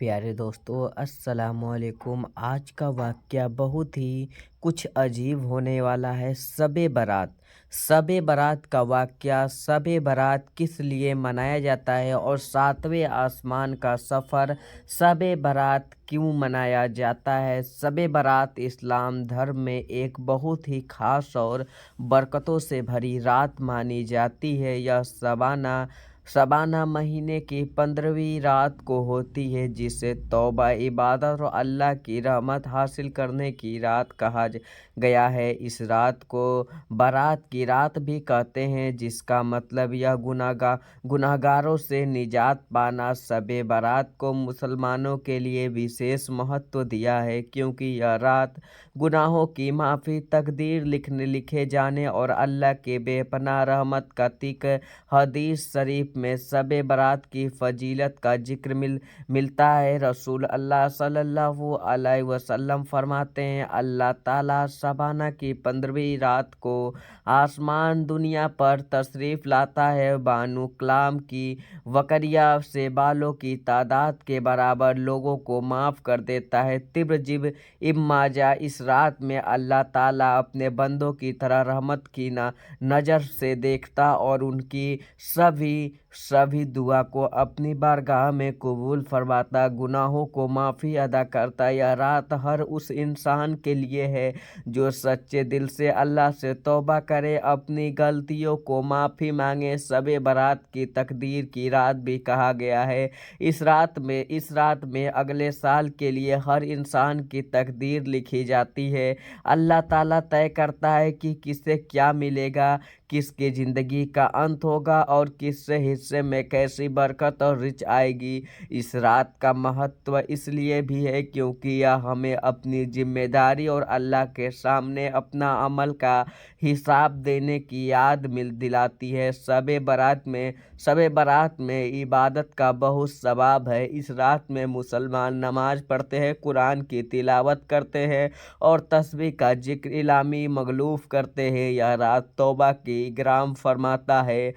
प्यारे दोस्तों, अस्सलाम वालेकुम। आज का वाक़या बहुत ही कुछ अजीब होने वाला है। शब-ए बारात का वाक़या। शब-ए बारात किस लिए मनाया जाता है और सातवें आसमान का सफ़र शब-ए-बारात क्यों मनाया जाता है? शब-ए-बारात इस्लाम धर्म में एक बहुत ही ख़ास और बरकतों से भरी रात मानी जाती है। यह शबाना महीने की 15वीं रात को होती है, जिसे तौबा, इबादत और अल्लाह की रहमत हासिल करने की रात कहा गया है। इस रात को बारात की रात भी कहते हैं, जिसका मतलब यह गुनाहगारों से निजात पाना। शब बारात को मुसलमानों के लिए विशेष महत्व दिया है, क्योंकि यह रात गुनाहों की माफ़ी, तकदीर लिखे जाने और अल्लाह के बेपनाह रहमत का तिक। हदीस शरीफ में शब बारात की फजीलत का जिक्र मिलता है। रसूल अल्लाह सल्लल्लाहु अलैहि वसल्लम फरमाते हैं, अल्लाह ताला शबाना की 15वीं रात को आसमान दुनिया पर तशरीफ़ लाता है। बानु कलाम की वकरिया से बालों की तादाद के बराबर लोगों को माफ़ कर देता है। तिब्रजिब इब्न माजा, इस रात में अल्लाह ताला अपने बंदों की तरह रहमत की नज़र से देखता और उनकी सभी दुआ को अपनी बारगाह में कबूल फरमाता, गुनाहों को माफ़ी अदा करता। यह रात हर उस इंसान के लिए है जो सच्चे दिल से अल्लाह से तौबा करे, अपनी गलतियों को माफ़ी मांगे। शब बारात की तकदीर की रात भी कहा गया है। इस रात में अगले साल के लिए हर इंसान की तकदीर लिखी जाती है। अल्लाह ताला तय करता है कि किसे क्या मिलेगा, किसकी ज़िंदगी का अंत होगा और किस हिस्से में कैसी बरकत और रिच आएगी। इस रात का महत्व इसलिए भी है क्योंकि यह हमें अपनी जिम्मेदारी और अल्लाह के सामने अपना अमल का हिसाब देने की याद दिलाती है। शब बारात में इबादत का बहुत सवाब है। इस रात में मुसलमान नमाज पढ़ते हैं, कुरान की तिलावत करते हैं और तस्बीह का जिक्र इलामी मगलूफ करते हैं। यह रात तौबा की ग्राम फरमाता है।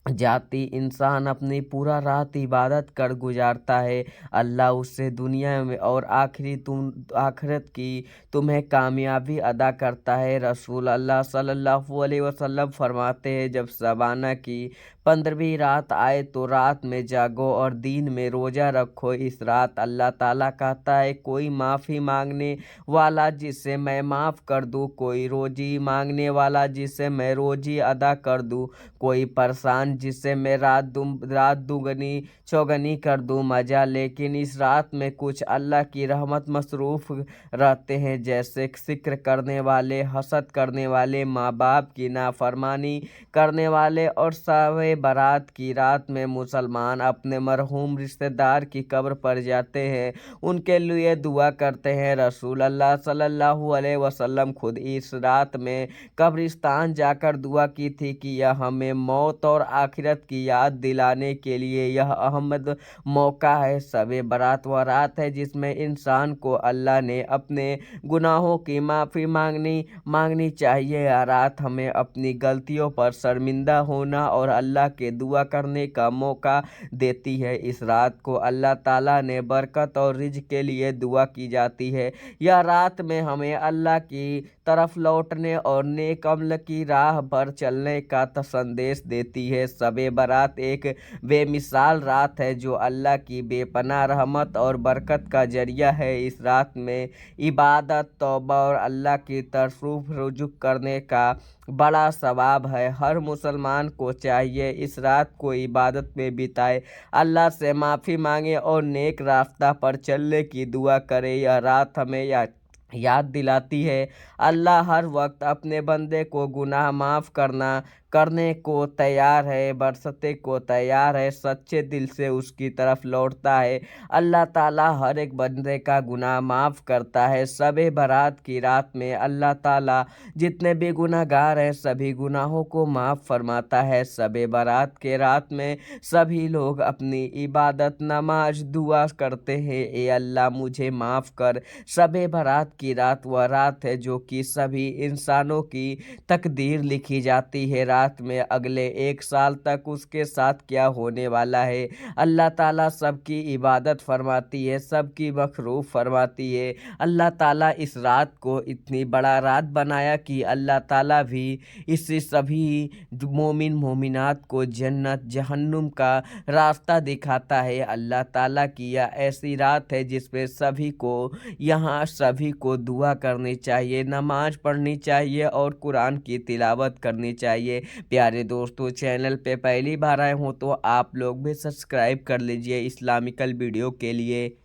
जाती इंसान अपनी पूरा रात इबादत कर गुजारता है। अल्लाह उससे दुनिया में और आखिरत की तुम्हें कामयाबी अदा करता है। रसूल अल्लाह सल्लल्लाहु अलैहि वसल्लम फरमाते हैं, जब शबाना की 15वीं रात आए तो रात में जागो और दिन में रोज़ा रखो। इस रात अल्लाह ताला कहता है, कोई माफ़ी मांगने वाला जिसे मैं माफ़ कर दूँ, कोई रोज़ी मांगने वाला जिसे मैं रोज़ी अदा कर दूँ, कोई परेशान जिससे मैं रात दुगनी चौगनी कर दूँ मजा। लेकिन इस रात में कुछ अल्लाह की रहमत मसरूफ़ रहते हैं, जैसे सिक्र करने वाले, हसद करने वाले, माँ बाप की नाफरमानी करने वाले। और शब बारात की रात में मुसलमान अपने मरहूम रिश्तेदार की कब्र पर जाते हैं, उनके लिए दुआ करते हैं। रसूल अल्लाह सल्लल्लाहु अलैहि वसल्लम खुद इस रात में कब्रिस्तान जाकर दुआ की थी कि यह हमें मौत और आखिरत की याद दिलाने के लिए यह अहमद मौका है। शब बारात वह रात है जिसमें इंसान को अल्लाह ने अपने गुनाहों की माफ़ी मांगनी चाहिए। यह रात हमें अपनी गलतियों पर शर्मिंदा होना और अल्लाह के दुआ करने का मौका देती है। इस रात को अल्लाह ताला ने बरकत और रिज़्क के लिए दुआ की जाती है। यह रात में हमें अल्लाह की तरफ लौटने और नेक अमल की राह पर चलने का संदेश देती है। शब बारात एक बेमिसाल रात है जो अल्लाह की बेपनाह रहमत और बरकत का जरिया है। इस रात में इबादत, तौबा और अल्लाह की तरफ रुजू करने का बड़ा सवाब है। हर मुसलमान को चाहिए इस रात को इबादत में बिताए, अल्लाह से माफ़ी मांगे और नेक रास्ता पर चलने की दुआ करे। यह रात हमें याद दिलाती है, अल्लाह हर वक्त अपने बंदे को गुनाह माफ़ करने को तैयार है, बरसते को तैयार है, सच्चे दिल से उसकी तरफ लौटता है। अल्लाह ताला हर एक बंदे का गुनाह माफ़ करता है। शब बारात की रात में अल्लाह ताला जितने भी गुनाहगार हैं सभी गुनाहों को माफ़ फरमाता है। शब बारात के रात में सभी लोग अपनी इबादत, नमाज, दुआ करते हैं, ए अल्लाह मुझे माफ़ कर। शब बारात की रात वह रात है जो कि सभी इंसानों की तकदीर लिखी जाती है। रात में अगले 1 साल तक उसके साथ क्या होने वाला है। अल्लाह ताला सबकी इबादत फरमाती है, सबकी मखरूफ फरमाती है। अल्लाह ताला इस रात को इतनी बड़ा रात बनाया कि अल्लाह ताला भी इससे सभी मोमिन मोमिनात को जन्नत जहन्नुम का रास्ता दिखाता है। अल्लाह ताला की यह ऐसी रात है जिसपे सभी को यहाँ सभी को दुआ करनी चाहिए, नमाज पढ़नी चाहिए और कुरान की तिलावत करनी चाहिए। प्यारे दोस्तों, चैनल पे पहली बार आए हो तो आप लोग भी सब्सक्राइब कर लीजिए इस्लामिकल वीडियो के लिए।